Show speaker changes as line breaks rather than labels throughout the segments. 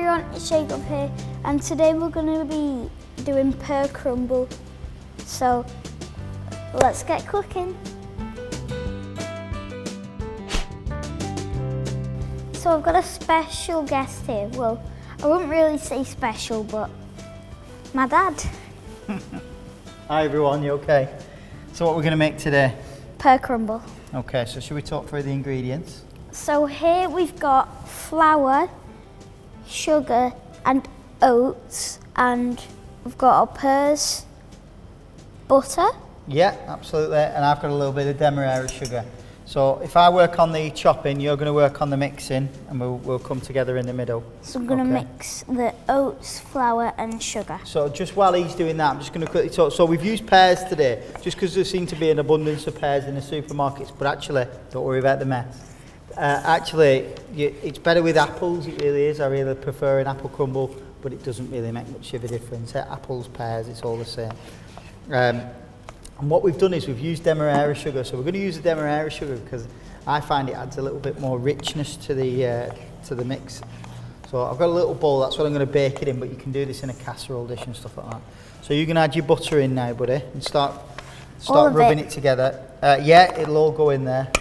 everyone, it's Jacob here, and today we're going to be doing Pear Crumble. So let's get cooking. So I've got a special guest here. Well, I wouldn't really say special, but my dad.
Hi everyone, you okay? So what we're going to make today?
Pear Crumble.
Okay, so should we talk through the ingredients?
So here we've got flour, sugar and oats, and we've got our pears, butter.
Yeah, absolutely, and I've got a little bit of demerara sugar. So if I work on the chopping, you're going to work on the mixing, and we'll come together in the middle.
So I'm going to mix the oats, flour and sugar.
So just while he's doing that, I'm just going to quickly talk. So we've used pears today, just because there seems to be an abundance of pears in the supermarkets, but actually, don't worry about the mess. It's better with apples, it really is. I really prefer an apple crumble, but it doesn't really make much of a difference. Apples, pears, it's all the same. And what we've done is we've used demerara sugar. So we're going to use the demerara sugar because I find it adds a little bit more richness to the mix. So I've got a little bowl, that's what I'm going to bake it in, but you can do this in a casserole dish and stuff like that. So you can add your butter in now, buddy, and start rubbing it together. Yeah, it'll all go in there.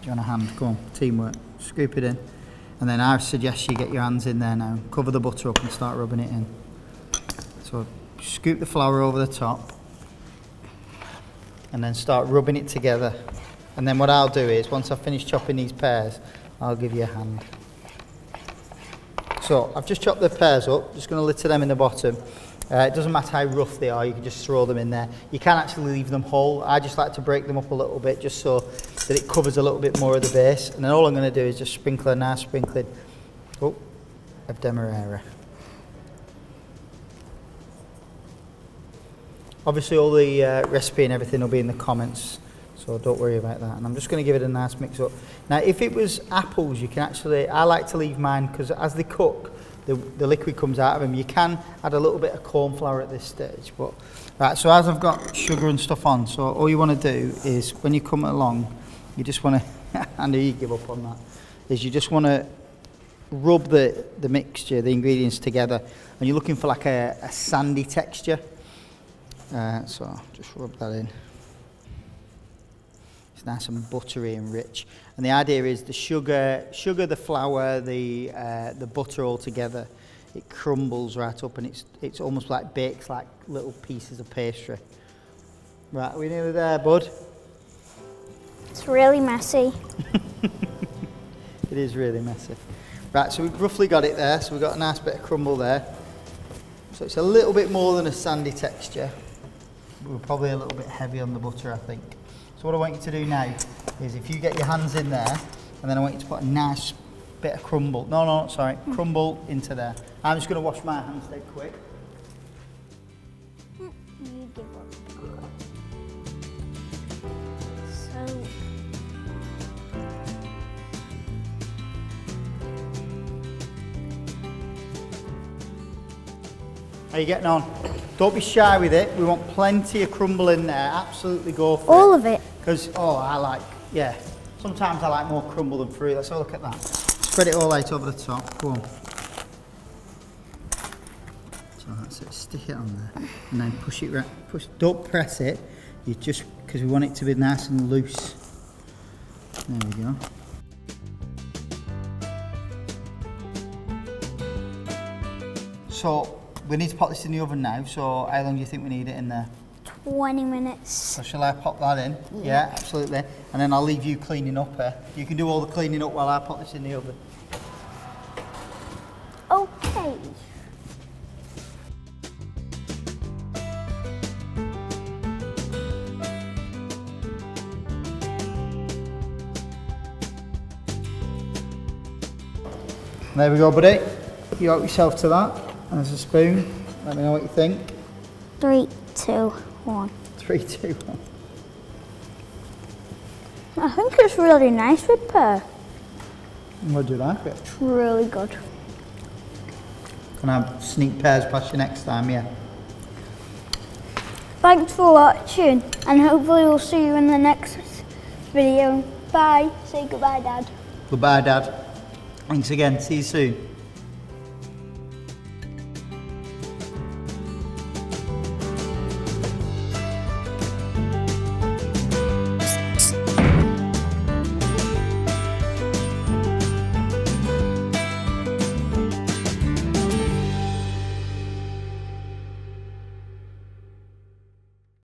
Do you want a hand? Go on, teamwork. Scoop it in. And then I suggest you get your hands in there now. Cover the butter up and start rubbing it in. So scoop the flour over the top. And then start rubbing it together. And then what I'll do is, once I've finished chopping these pears, I'll give you a hand. So I've just chopped the pears up, just going to litter them in the bottom. It doesn't matter how rough they are, you can just throw them in there. You can actually leave them whole. I just like to break them up a little bit just so that it covers a little bit more of the base. And then all I'm going to do is just sprinkle a nice sprinkling of demerara. Obviously all the recipe and everything will be in the comments, so don't worry about that. And I'm just going to give it a nice mix up. Now if it was apples, you can actually, I like to leave mine because as they cook, the liquid comes out of them. You can add a little bit of corn flour at this stage. But right, so as I've got sugar and stuff on, so all you want to do is when you come along, you just want to, I know you give up on that, is you just want to rub the mixture, the ingredients together, and you're looking for like a sandy texture. So just rub that in. It's nice and buttery and rich. And the idea is the sugar, the flour, the butter all together, it crumbles right up, and it's almost like bakes like little pieces of pastry. Right, are we nearly there, bud?
It's really messy.
It is really messy. Right, so we've roughly got it there. So we've got a nice bit of crumble there. So it's a little bit more than a sandy texture. We're probably a little bit heavy on the butter, I think. So what I want you to do now is if you get your hands in there, and then I want you to put a nice bit of crumble. Crumble into there. I'm just going to wash my hands dead quick.
You give up. So
How are you getting on? Don't be shy with it. We want plenty of crumble in there. Absolutely go for it.
all of it.
Because, sometimes I like more crumble than fruit. Let's have a look at that. Spread it all out over the top. Go on. So that's it. Stick it on there. And then push it right. Don't press it. You just, because we want it to be nice and loose. There we go. So, we need to pop this in the oven now, so how long do you think we need it in there?
20 minutes.
So shall I pop that in? Yeah, absolutely. And then I'll leave you cleaning up here. You can do all the cleaning up while I pop this in the oven.
Okay.
There we go, buddy. You help yourself to that. There's a spoon. Let me know what you think.
3, 2, 1.
3, 2, 1.
I think it's really nice with pear.
What do you like it?
It's really good.
Can I have sneak pears past you next time? Yeah.
Thanks for watching, and hopefully we'll see you in the next video. Bye. Say goodbye, Dad.
Goodbye, Dad. Thanks again. See you soon.